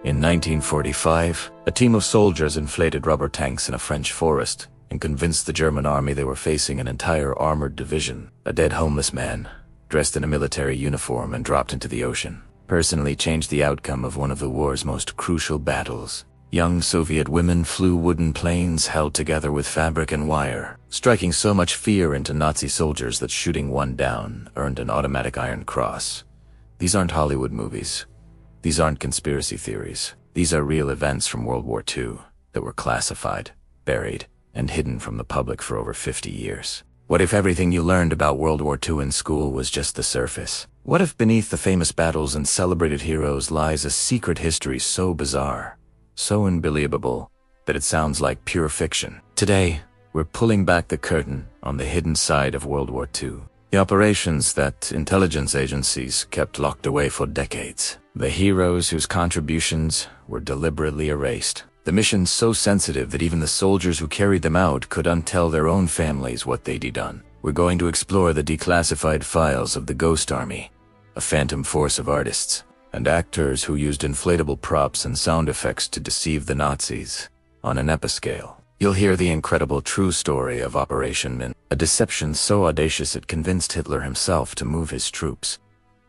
In 1945, a team of soldiers inflated rubber tanks in a French forest and convinced the German army they were facing an entire armored division. A dead homeless man, dressed in a military uniform and dropped into the ocean, personally changed the outcome of one of the war's most crucial battles. Young Soviet women flew wooden planes held together with fabric and wire, striking so much fear into Nazi soldiers that shooting one down earned an automatic Iron Cross. These aren't Hollywood movies. These aren't conspiracy theories. These are real events from World War II that were classified, buried, and hidden from the public for over 50 years. What if everything you learned about World War II in school was just the surface? What if beneath the famous battles and celebrated heroes lies a secret history so bizarre, so unbelievable, that it sounds like pure fiction? Today, we're pulling back the curtain on the hidden side of World War II. The operations that intelligence agencies kept locked away for decades. The heroes whose contributions were deliberately erased. The missions so sensitive that even the soldiers who carried them out could untell their own families what they'd done. We're going to explore the declassified files of the Ghost Army, a phantom force of artists and actors who used inflatable props and sound effects to deceive the Nazis on an episcale. You'll hear the incredible true story of Operation Mincemeat, a deception so audacious it convinced Hitler himself to move his troops,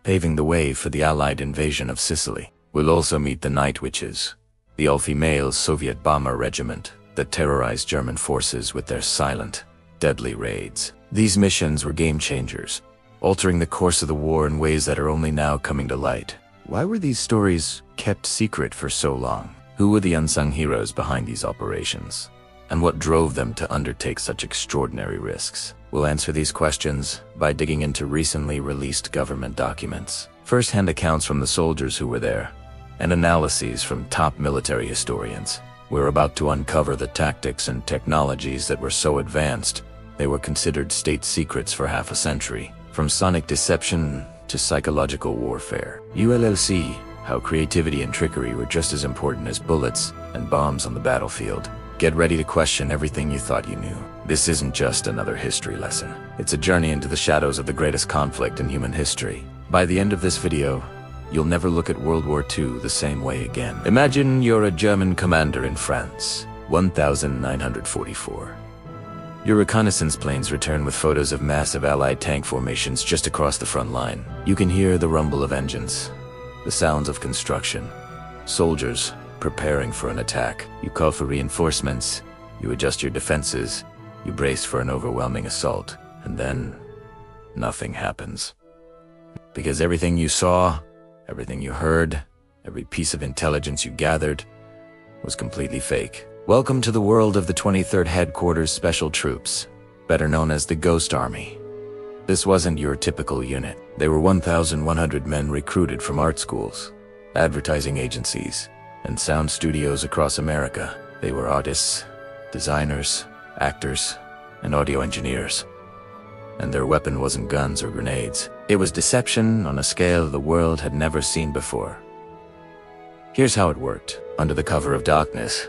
paving the way for the Allied invasion of Sicily. We'll also meet the Night Witches, the all-female Soviet bomber regiment that terrorized German forces with their silent, deadly raids. These missions were game-changers, altering the course of the war in ways that are only now coming to light. Why were these stories kept secret for so long? Who were the unsung heroes behind these operations? And what drove them to undertake such extraordinary risks? We'll answer these questions by digging into recently released government documents, first-hand accounts from the soldiers who were there, and analyses from top military historians. We're about to uncover the tactics and technologies that were so advanced they were considered state secrets for half a century. From sonic deception to psychological warfare. You'll see how creativity and trickery were just as important as bullets and bombs on the battlefield. Get ready to question everything you thought you knew. This isn't just another history lesson. It's a journey into the shadows of the greatest conflict in human history. By the end of this video, you'll never look at World War II the same way again. Imagine you're a German commander in France, 1944. Your reconnaissance planes return with photos of massive Allied tank formations just across the front line. You can hear the rumble of engines, the sounds of construction, soldiers preparing for an attack. You call for reinforcements, you adjust your defenses, you brace for an overwhelming assault, and then nothing happens. Because everything you saw, everything you heard, every piece of intelligence you gathered was completely fake. Welcome to the world of the 23rd Headquarters Special Troops, better known as the Ghost Army. This wasn't your typical unit. They were 1,100 men recruited from art schools, advertising agencies, and sound studios across America. They were artists, designers, actors, and audio engineers. And their weapon wasn't guns or grenades. It was deception on a scale the world had never seen before. Here's how it worked. Under the cover of darkness,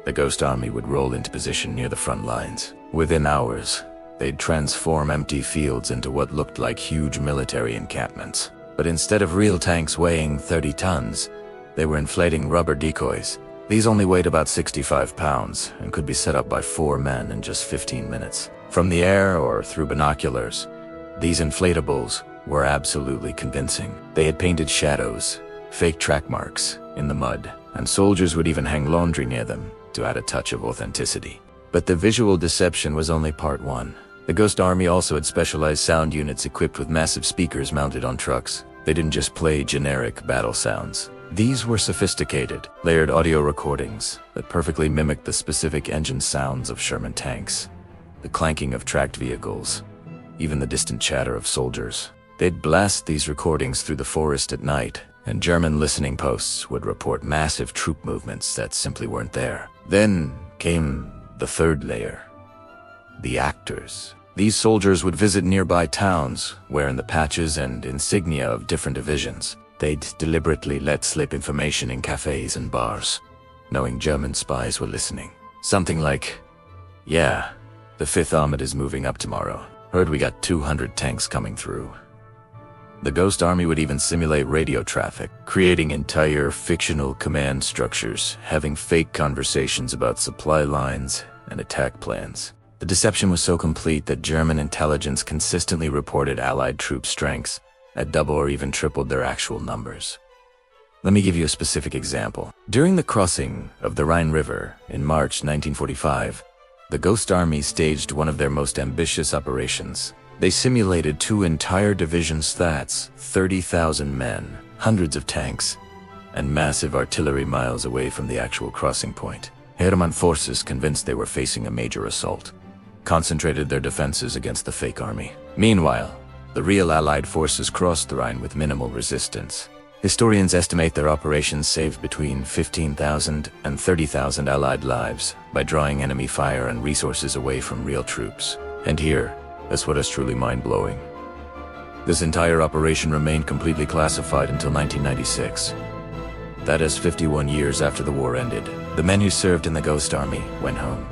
the Ghost Army would roll into position near the front lines. Within hours, they'd transform empty fields into what looked like huge military encampments. But instead of real tanks weighing 30 tons, they were inflating rubber decoys. These only weighed about 65 pounds and could be set up by 4 men in just 15 minutes. From the air or through binoculars, these inflatables were absolutely convincing. They had painted shadows, fake track marks in the mud, and soldiers would even hang laundry near them to add a touch of authenticity. But the visual deception was only part one. The Ghost Army also had specialized sound units equipped with massive speakers mounted on trucks. They didn't just play generic battle sounds. These were sophisticated, layered audio recordings that perfectly mimicked the specific engine sounds of Sherman tanks, the clanking of tracked vehicles, even the distant chatter of soldiers. They'd blast these recordings through the forest at night, and German listening posts would report massive troop movements that simply weren't there. Then came the third layer, the actors. These soldiers would visit nearby towns, wearing the patches and insignia of different divisions. They'd deliberately let slip information in cafes and bars, knowing German spies were listening. Something like, "Yeah, the 5th Armored is moving up tomorrow. Heard we got 200 tanks coming through." The Ghost Army would even simulate radio traffic, creating entire fictional command structures, having fake conversations about supply lines and attack plans. The deception was so complete that German intelligence consistently reported Allied troop strengths at double or even tripled their actual numbers. Let me give you a specific example. During the crossing of the Rhine River in March 1945, the Ghost Army staged one of their most ambitious operations. They simulated 2 entire divisions, that's 30,000 men, hundreds of tanks, and massive artillery miles away from the actual crossing point. Hermann forces, convinced they were facing a major assault, concentrated their defenses against the fake army. Meanwhile, the real Allied forces crossed the Rhine with minimal resistance. Historians estimate their operations saved between 15,000 and 30,000 Allied lives by drawing enemy fire and resources away from real troops. And here, that's what is truly mind-blowing. This entire operation remained completely classified until 1996. That is 51 years after the war ended. The men who served in the Ghost Army went home,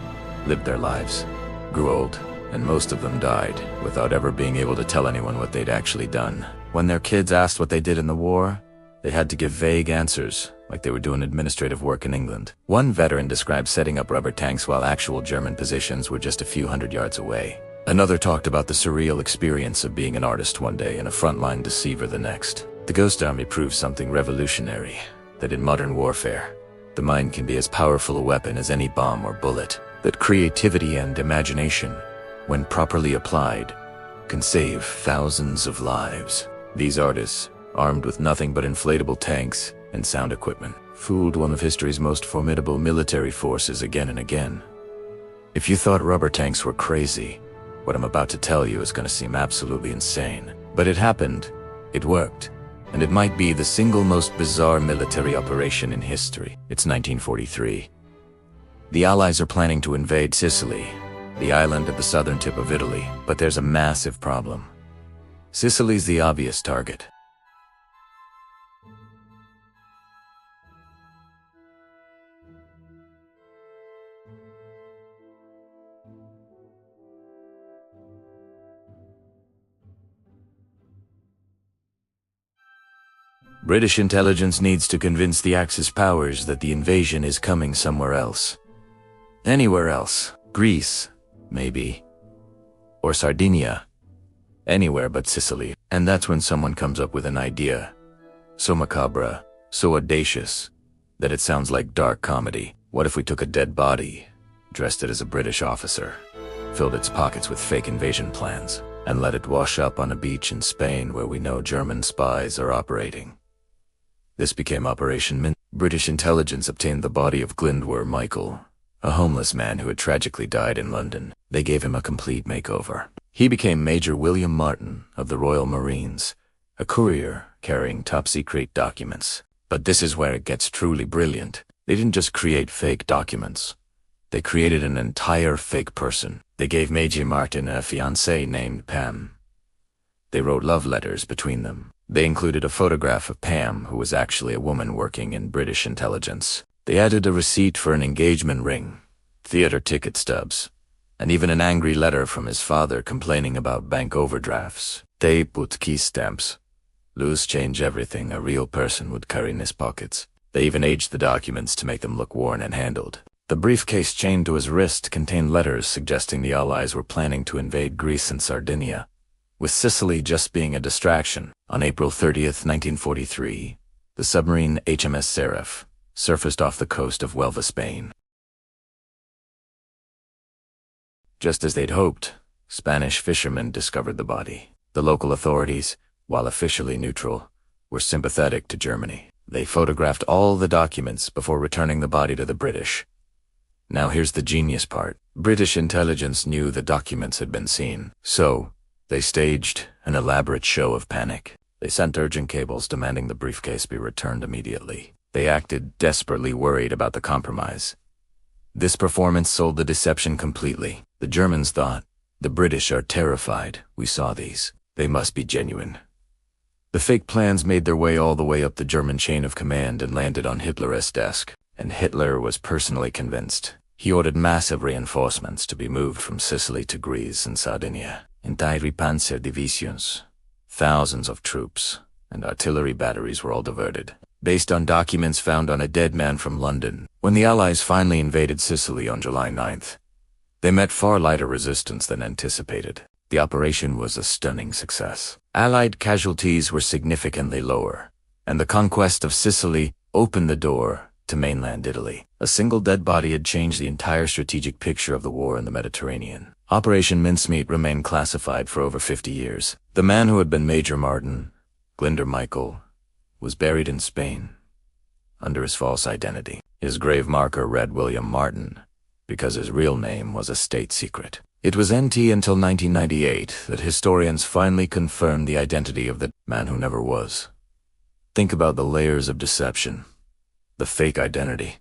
lived their lives, grew old, and most of them died without ever being able to tell anyone what they'd actually done. When their kids asked what they did in the war, they had to give vague answers, like they were doing administrative work in England. One veteran described setting up rubber tanks while actual German positions were just a few hundred yards away. Another talked about the surreal experience of being an artist one day and a frontline deceiver the next. The Ghost Army proved something revolutionary, that in modern warfare, the mind can be as powerful a weapon as any bomb or bullet, that creativity and imagination, when properly applied, can save thousands of lives. These artists, armed with nothing but inflatable tanks and sound equipment, fooled one of history's most formidable military forces again and again. If you thought rubber tanks were crazy, what I'm about to tell you is going to seem absolutely insane. But it happened, it worked, and it might be the single most bizarre military operation in history. It's 1943. The Allies are planning to invade Sicily, the island at the southern tip of Italy, but there's a massive problem. Sicily's the obvious target. British intelligence needs to convince the Axis powers that the invasion is coming somewhere else. Anywhere else. Greece, maybe. Or Sardinia. Anywhere but Sicily. And that's when someone comes up with an idea. So macabre, so audacious, that it sounds like dark comedy. What if we took a dead body, dressed it as a British officer, filled its pockets with fake invasion plans, and let it wash up on a beach in Spain where we know German spies are operating? This became Operation Mincemeat. British intelligence obtained the body of Glyndwr Michael, a homeless man who had tragically died in London. They gave him a complete makeover. He became Major William Martin of the Royal Marines, a courier carrying top-secret documents. But this is where it gets truly brilliant. They didn't just create fake documents. They created an entire fake person. They gave Major Martin a fiancée named Pam. They wrote love letters between them. They included a photograph of Pam, who was actually a woman working in British intelligence. They added a receipt for an engagement ring, theater ticket stubs, and even an angry letter from his father complaining about bank overdrafts. They put key stamps, loose change, everything a real person would carry in his pockets. They even aged the documents to make them look worn and handled. The briefcase chained to his wrist contained letters suggesting the Allies were planning to invade Greece and Sardinia, with Sicily just being a distraction. On April 30th, 1943, the submarine HMS Seraph surfaced off the coast of Huelva, Spain. Just as they'd hoped, Spanish fishermen discovered the body. The local authorities, while officially neutral, were sympathetic to Germany. They photographed all the documents before returning the body to the British. Now here's the genius part. British intelligence knew the documents had been seen, so they staged an elaborate show of panic. They sent urgent cables demanding the briefcase be returned immediately. They acted desperately worried about the compromise. This performance sold the deception completely. The Germans thought, the British are terrified. We saw these. They must be genuine. The fake plans made their way all the way up the German chain of command and landed on Hitler's desk. And Hitler was personally convinced. He ordered massive reinforcements to be moved from Sicily to Greece and Sardinia. Entire Panzer divisions, Thousands of troops and artillery batteries were all diverted, based on documents found on a dead man from London. When the Allies finally invaded Sicily on July 9th, they met far lighter resistance than anticipated. The operation was a stunning success. Allied casualties were significantly lower, and the conquest of Sicily opened the door to mainland Italy. A single dead body had changed the entire strategic picture of the war in the Mediterranean. Operation Mincemeat remained classified for over 50 years. The man who had been Major Martin, Glinder Michael, was buried in Spain under his false identity. His grave marker read William Martin because his real name was a state secret. It was NT until 1998 that historians finally confirmed the identity of the man who never was. Think about the layers of deception. The fake identity,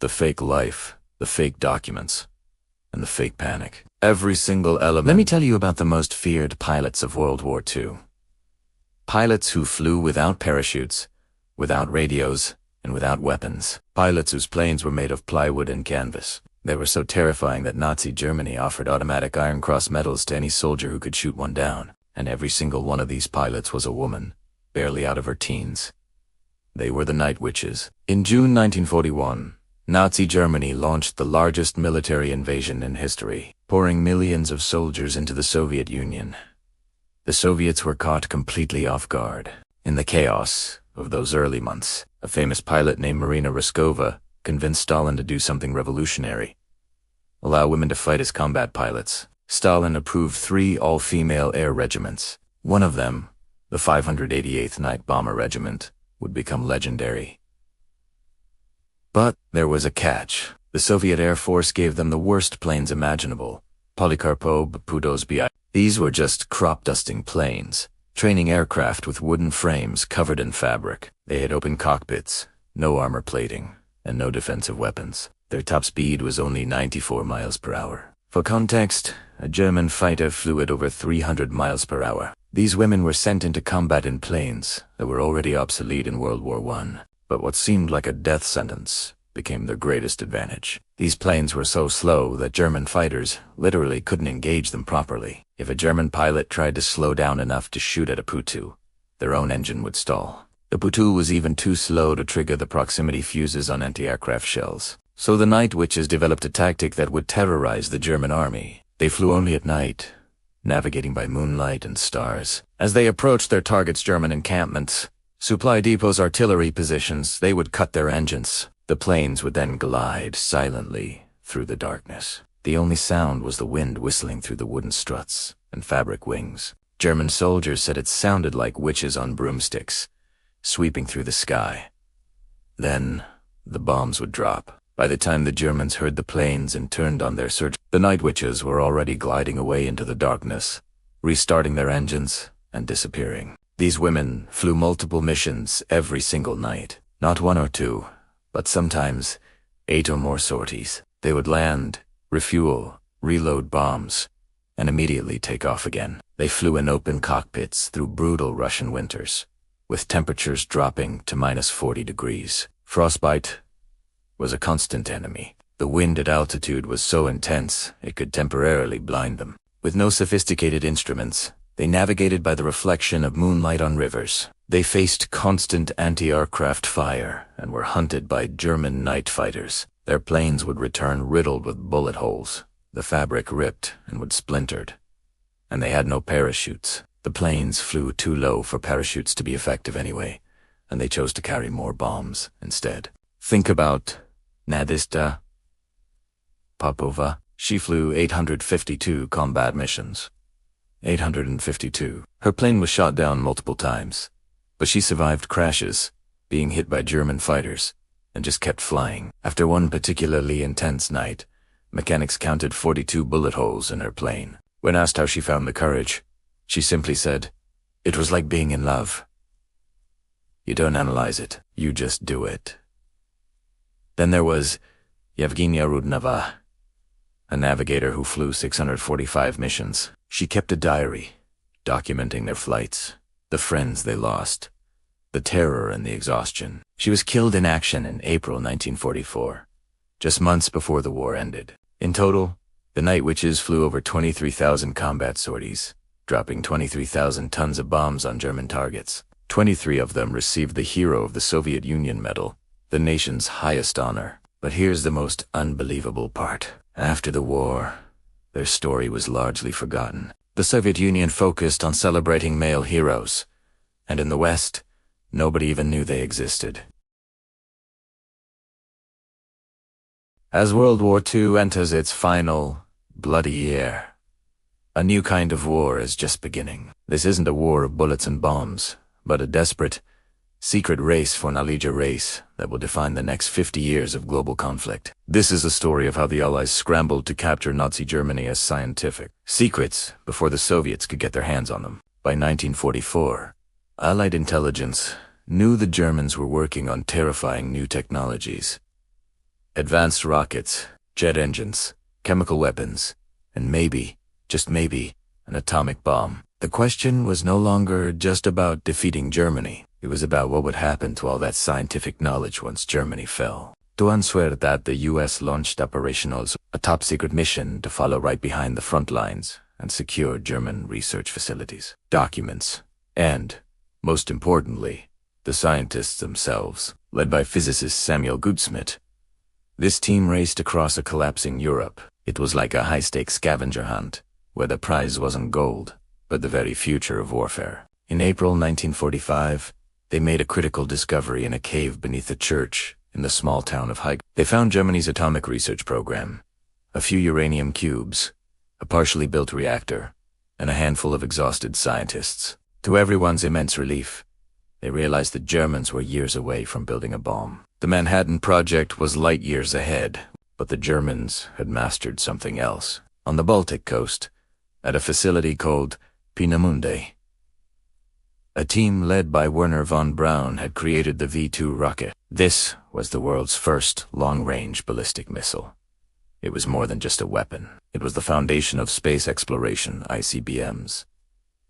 the fake life, the fake documents, and the fake panic. Every single element. Let me tell you about the most feared pilots of World War II. Pilots who flew without parachutes, without radios, and without weapons. Pilots whose planes were made of plywood and canvas. They were so terrifying that Nazi Germany offered automatic Iron Cross medals to any soldier who could shoot one down. And every single one of these pilots was a woman, barely out of her teens. They were the Night Witches. In June 1941, Nazi Germany launched the largest military invasion in history, pouring millions of soldiers into the Soviet Union. The Soviets were caught completely off guard. In the chaos of those early months, a famous pilot named Marina Ryskova convinced Stalin to do something revolutionary: allow women to fight as combat pilots. Stalin approved 3 all-female air regiments. One of them, the 588th Night Bomber Regiment, would become legendary. But there was a catch. The Soviet Air Force gave them the worst planes imaginable, Polikarpov Pudosbi. These were just crop-dusting planes, training aircraft with wooden frames covered in fabric. They had open cockpits, no armor plating, and no defensive weapons. Their top speed was only 94 miles per hour. For context, a German fighter flew at over 300 miles per hour. These women were sent into combat in planes that were already obsolete in World War I. But what seemed like a death sentence became their greatest advantage. These planes were so slow that German fighters literally couldn't engage them properly. If a German pilot tried to slow down enough to shoot at a Putu, their own engine would stall. The Putu was even too slow to trigger the proximity fuses on anti-aircraft shells. So the Night Witches developed a tactic that would terrorize the German army. They flew only at night, navigating by moonlight and stars. As they approached their target's German encampments, supply depots, artillery positions, they would cut their engines. The planes would then glide silently through the darkness. The only sound was the wind whistling through the wooden struts and fabric wings. German soldiers said it sounded like witches on broomsticks, sweeping through the sky. Then, the bombs would drop. By the time the Germans heard the planes and turned on their search, the Night Witches were already gliding away into the darkness, restarting their engines and disappearing. These women flew multiple missions every single night. Not 1 or 2, but sometimes 8 or more sorties. They would land, refuel, reload bombs, and immediately take off again. They flew in open cockpits through brutal Russian winters, with temperatures dropping to -40 degrees. Frostbite was a constant enemy. The wind at altitude was so intense it could temporarily blind them. With no sophisticated instruments, they navigated by the reflection of moonlight on rivers. They faced constant anti-aircraft fire and were hunted by German night fighters. Their planes would return riddled with bullet holes. The fabric ripped and would splintered. And they had no parachutes. The planes flew too low for parachutes to be effective anyway, and they chose to carry more bombs instead. Think about Nadista Popova. She flew 852 combat missions. 852. Her plane was shot down multiple times, but she survived crashes, being hit by German fighters, and just kept flying. After one particularly intense night, mechanics counted 42 bullet holes in her plane. When asked how she found the courage, she simply said, "It was like being in love. You don't analyze it, you just do it." Then there was Yevgenia Rudneva, a navigator who flew 645 missions. She kept a diary, documenting their flights, the friends they lost, the terror and the exhaustion. She was killed in action in April 1944, just months before the war ended. In total, the Night Witches flew over 23,000 combat sorties, dropping 23,000 tons of bombs on German targets. 23 of them received the Hero of the Soviet Union medal, the nation's highest honor. But here's the most unbelievable part. After the war, their story was largely forgotten. The Soviet Union focused on celebrating male heroes, and in the West, nobody even knew they existed. As World War II enters its final, bloody year, a new kind of war is just beginning. This isn't a war of bullets and bombs, but a desperate, secret race for knowledge, a race that will define the next 50 years of global conflict. This is a story of how the Allies scrambled to capture Nazi Germany as scientific secrets before the Soviets could get their hands on them. By 1944, Allied intelligence knew the Germans were working on terrifying new technologies. Advanced rockets, jet engines, chemical weapons, and maybe, just maybe, an atomic bomb. The question was no longer just about defeating Germany. It was about what would happen to all that scientific knowledge once Germany fell. To answer that, the US launched Operationals, a top-secret mission to follow right behind the front lines and secure German research facilities, documents, and, most importantly, the scientists themselves. Led by physicist Samuel Goudsmit, this team raced across a collapsing Europe. It was like a high-stakes scavenger hunt, where the prize wasn't gold, but the very future of warfare. In April 1945, they made a critical discovery in a cave beneath a church in the small town of Hiddden. They found Germany's atomic research program, a few uranium cubes, a partially built reactor, and a handful of exhausted scientists. To everyone's immense relief, they realized the Germans were years away from building a bomb. The Manhattan Project was light years ahead, but the Germans had mastered something else. On the Baltic coast, at a facility called Peenemünde, a team led by Wernher von Braun had created the V-2 rocket. This was the world's first long-range ballistic missile. It was more than just a weapon. It was the foundation of space exploration, ICBMs,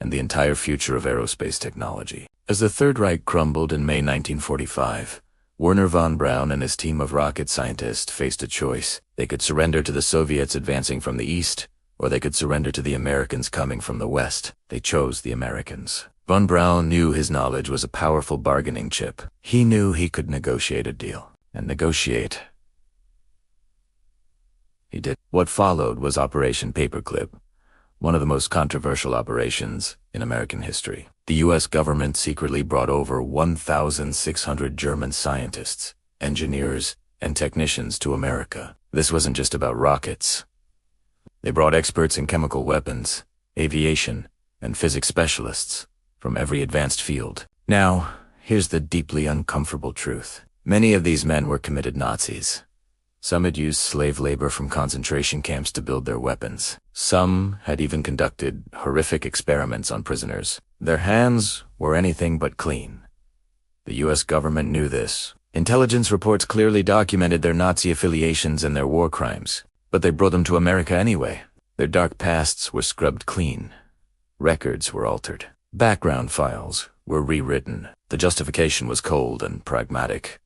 and the entire future of aerospace technology. As the Third Reich crumbled in May 1945, Wernher von Braun and his team of rocket scientists faced a choice. They could surrender to the Soviets advancing from the east, or they could surrender to the Americans coming from the west. They chose the Americans. Von Braun knew his knowledge was a powerful bargaining chip. He knew he could negotiate a deal. And negotiate he did. What followed was Operation Paperclip, one of the most controversial operations in American history. The U.S. government secretly brought over 1,600 German scientists, engineers, and technicians to America. This wasn't just about rockets. They brought experts in chemical weapons, aviation, and physics specialists from every advanced field. Now, here's the deeply uncomfortable truth. Many of these men were committed Nazis. Some had used slave labor from concentration camps to build their weapons. Some had even conducted horrific experiments on prisoners. Their hands were anything but clean. The U.S. government knew this. Intelligence reports clearly documented their Nazi affiliations and their war crimes, but they brought them to America anyway. Their dark pasts were scrubbed clean. Records were altered. Background files were rewritten. The justification was cold and pragmatic.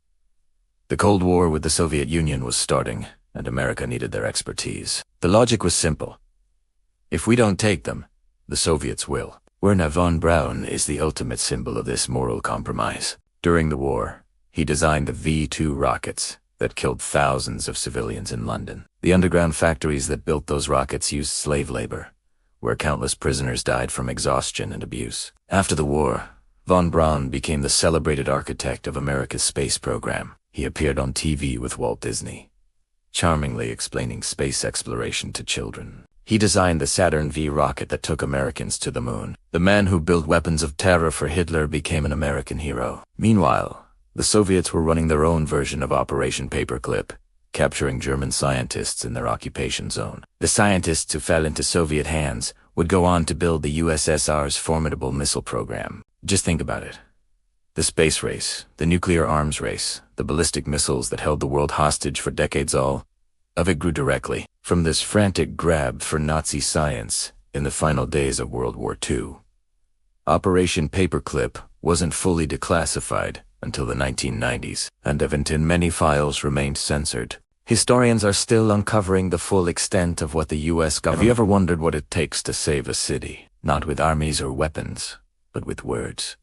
The Cold War with the Soviet Union was starting, and America needed their expertise. The logic was simple. If we don't take them, the Soviets will. Wernher von Braun is the ultimate symbol of this moral compromise. During the war, he designed the V-2 rockets that killed thousands of civilians in London. The underground factories that built those rockets used slave labor, where countless prisoners died from exhaustion and abuse. After the war, von Braun became the celebrated architect of America's space program. He appeared on TV with Walt Disney, charmingly explaining space exploration to children. He designed the Saturn V rocket that took Americans to the moon. The man who built weapons of terror for Hitler became an American hero. Meanwhile, the Soviets were running their own version of Operation Paperclip, capturing German scientists in their occupation zone. The scientists who fell into Soviet hands would go on to build the USSR's formidable missile program. Just think about it. The space race, the nuclear arms race, the ballistic missiles that held the world hostage for decades, all of it grew directly from this frantic grab for Nazi science in the final days of World War II. Operation Paperclip wasn't fully declassified until the 1990s, and even many files remained censored. Historians are still uncovering the full extent of what the U.S. government... Have you ever wondered what it takes to save a city? not with armies or weapons, but with words.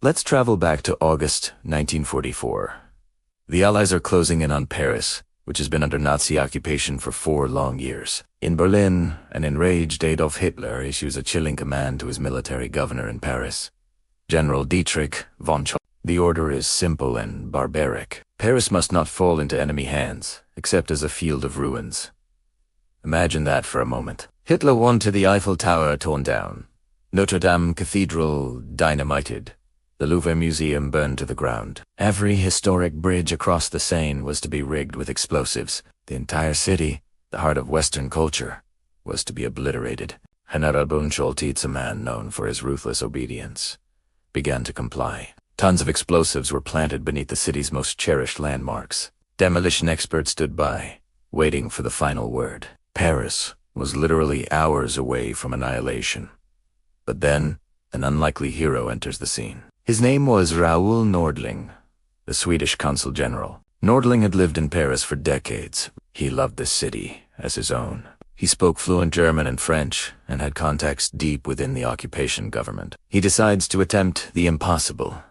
Let's travel back to August 1944. The Allies are closing in on Paris, which has been under Nazi occupation for 4 long years. In Berlin, an enraged Adolf Hitler issues a chilling command to his military governor in Paris, General Dietrich von Chaltitz. The order is simple and barbaric. Paris must not fall into enemy hands, except as a field of ruins. Imagine that for a moment. Hitler wanted the Eiffel Tower torn down, Notre Dame Cathedral dynamited, the Louvre Museum burned to the ground. Every historic bridge across the Seine was to be rigged with explosives. The entire city, the heart of Western culture, was to be obliterated. General von Chaltitz, a man known for his ruthless obedience, began to comply. Tons of explosives were planted beneath the city's most cherished landmarks. Demolition experts stood by, waiting for the final word. Paris was literally hours away from annihilation. But then, an unlikely hero enters the scene. His name was Raoul Nordling, the Swedish consul general. Nordling had lived in Paris for decades. He loved the city as his own. He spoke fluent German and French and had contacts deep within the occupation government. He decides to attempt the impossible,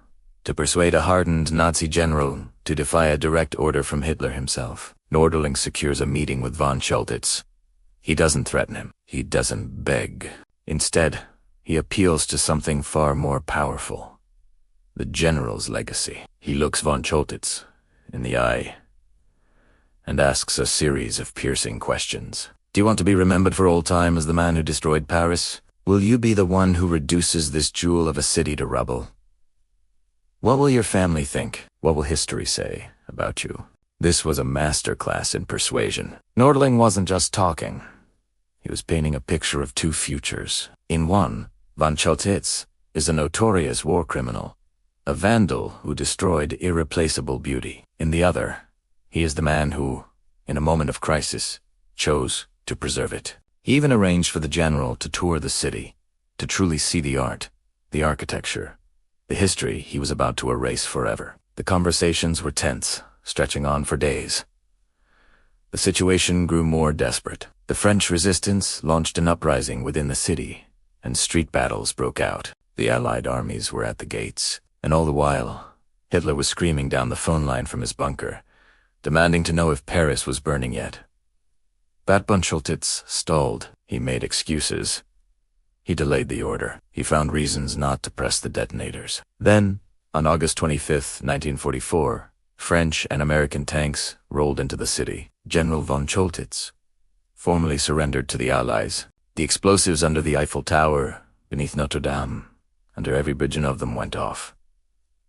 to persuade a hardened Nazi general to defy a direct order from Hitler himself. Nordling secures a meeting with von Chaltitz. He doesn't threaten him. He doesn't beg. Instead, he appeals to something far more powerful. The general's legacy. He looks von Chaltitz in the eye and asks a series of piercing questions. Do you want to be remembered for all time as the man who destroyed Paris? Will you be the one who reduces this jewel of a city to rubble? What will your family think? What will history say about you? This was a masterclass in persuasion. Nordling wasn't just talking. He was painting a picture of 2 futures. In one, von Chaltitz is a notorious war criminal, a vandal who destroyed irreplaceable beauty. In the other, he is the man who, in a moment of crisis, chose to preserve it. He even arranged for the general to tour the city, to truly see the art, the architecture, the history he was about to erase forever. The conversations were tense, stretching on for days. The situation grew more desperate. The French resistance launched an uprising within the city, and street battles broke out. The Allied armies were at the gates, and all the while, Hitler was screaming down the phone line from his bunker, demanding to know if Paris was burning yet. But von Chaltitz stalled. He made excuses. He delayed the order. He found reasons not to press the detonators. Then, on August 25, 1944, French and American tanks rolled into the city. General von Chaltitz formally surrendered to the Allies. The explosives under the Eiffel Tower, beneath Notre Dame, under every bridge of them went off.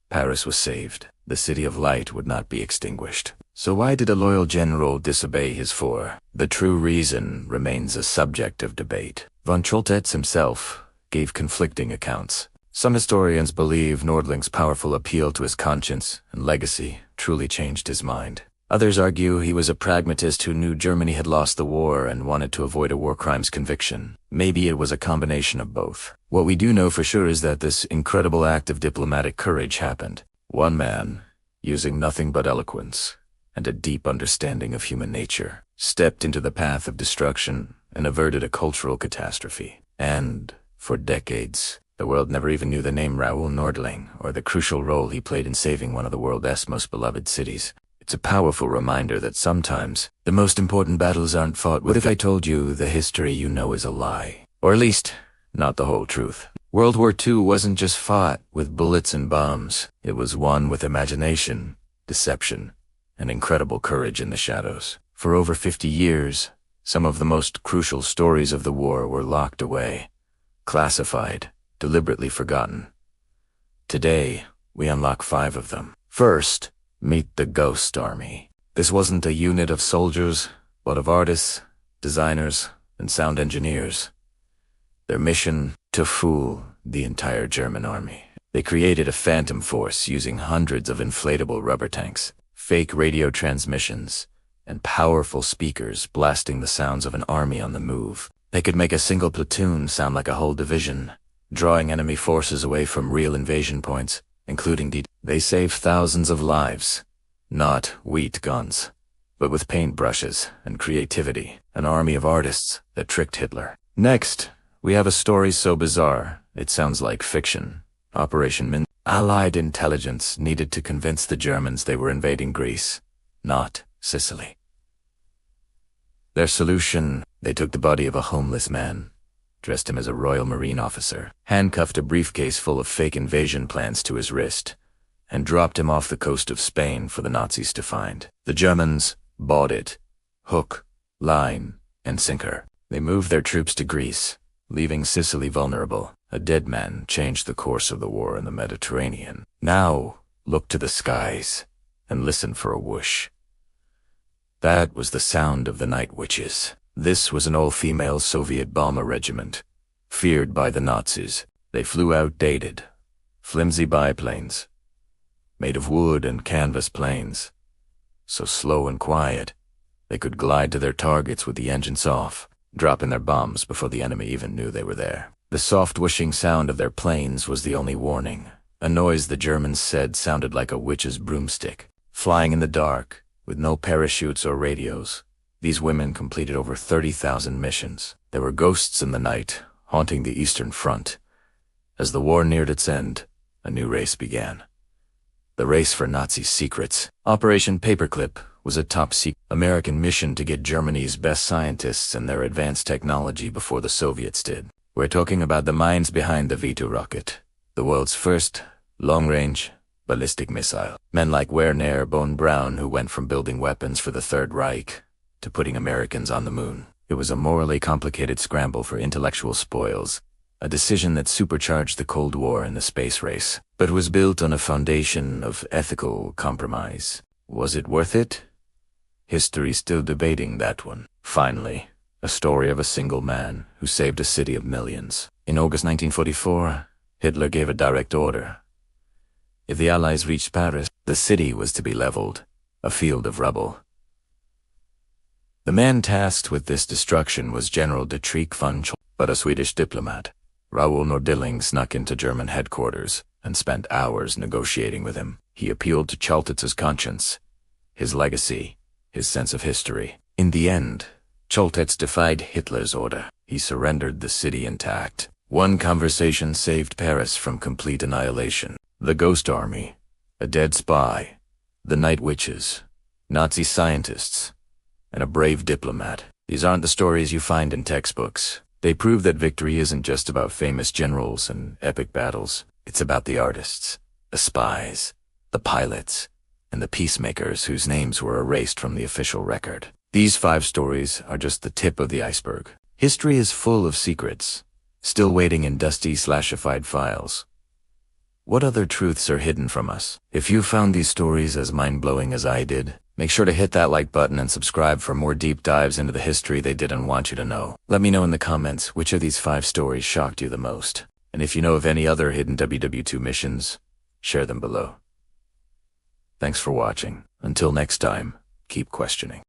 Paris was saved. The city of light would not be extinguished. So why did a loyal general disobey his four? The true reason remains a subject of debate. Von Chaltitz himself gave conflicting accounts. Some historians believe Nordling's powerful appeal to his conscience and legacy truly changed his mind. Others argue he was a pragmatist who knew Germany had lost the war and wanted to avoid a war crimes conviction. Maybe it was a combination of both. What we do know for sure is that this incredible act of diplomatic courage happened. One man, using nothing but eloquence and a deep understanding of human nature, stepped into the path of destruction and averted a cultural catastrophe. And, for decades, the world never even knew the name Raoul Nordling or the crucial role he played in saving one of the world's most beloved cities. It's a powerful reminder that sometimes the most important battles aren't fought with. What if I told you the history you know is a lie? Or at least, not the whole truth. World War II wasn't just fought with bullets and bombs. It was won with imagination, deception, and incredible courage in the shadows. For over 50 years, some of the most crucial stories of the war were locked away, classified, deliberately forgotten. Today, we unlock 5 of them. First, meet the Ghost Army. This wasn't a unit of soldiers, but of artists, designers, and sound engineers. Their mission, to fool the entire German army. They created a phantom force using hundreds of inflatable rubber tanks, fake radio transmissions, and powerful speakers blasting the sounds of an army on the move. They could make a single platoon sound like a whole division, drawing enemy forces away from real invasion points, including They saved thousands of lives, not wheat guns, but with paintbrushes and creativity, an army of artists that tricked Hitler. Next, We have a story so bizarre, it sounds like fiction. Operation Mincemeat. Allied intelligence needed to convince the Germans they were invading Greece, not Sicily. Their solution: they took the body of a homeless man, dressed him as a Royal Marine officer, handcuffed a briefcase full of fake invasion plans to his wrist, and dropped him off the coast of Spain for the Nazis to find. The Germans bought it, hook, line, and sinker. They moved their troops to Greece, leaving Sicily vulnerable. A dead man changed the course of the war in the Mediterranean. Now, look to the skies and listen for a whoosh. That was the sound of the night witches. This was an all-female Soviet bomber regiment, feared by the Nazis. They flew outdated, flimsy biplanes, made of wood and canvas planes, so slow and quiet, they could glide to their targets with the engines off, dropping their bombs before the enemy even knew they were there. The soft whooshing sound of their planes was the only warning, a noise the Germans said sounded like a witch's broomstick. Flying in the dark, with no parachutes or radios, these women completed over 30,000 missions. They were ghosts in the night, haunting the Eastern Front. As the war neared its end, a new race began. The race for Nazi secrets. Operation Paperclip was a top-secret American mission to get Germany's best scientists and their advanced technology before the Soviets did. We're talking about the minds behind the V2 rocket, the world's first long-range ballistic missile. Men like Werner von Braun, who went from building weapons for the Third Reich to putting Americans on the moon. It was a morally complicated scramble for intellectual spoils, a decision that supercharged the Cold War and the space race, but was built on a foundation of ethical compromise. Was it worth it? History's still debating that one. Finally, a story of a single man who saved a city of millions. In August 1944, Hitler gave a direct order. If the Allies reached Paris, the city was to be leveled, a field of rubble. The man tasked with this destruction was General Dietrich von Choltitz, but a Swedish diplomat. Raoul Nordilling snuck into German headquarters and spent hours negotiating with him. He appealed to Choltitz's conscience, his legacy, his sense of history. In the end, Choltitz defied Hitler's order. He surrendered the city intact. One conversation saved Paris from complete annihilation. The Ghost Army, a dead spy, the Night Witches, Nazi scientists, and a brave diplomat. These aren't the stories you find in textbooks. They prove that victory isn't just about famous generals and epic battles. It's about the artists, the spies, the pilots, and the peacemakers whose names were erased from the official record. These 5 stories are just the tip of the iceberg. History is full of secrets, still waiting in dusty, slashified files. What other truths are hidden from us? If you found these stories as mind-blowing as I did, make sure to hit that like button and subscribe for more deep dives into the history they didn't want you to know. Let me know in the comments which of these 5 stories shocked you the most. And if you know of any other hidden WW2 missions, share them below. Thanks for watching. Until next time, keep questioning.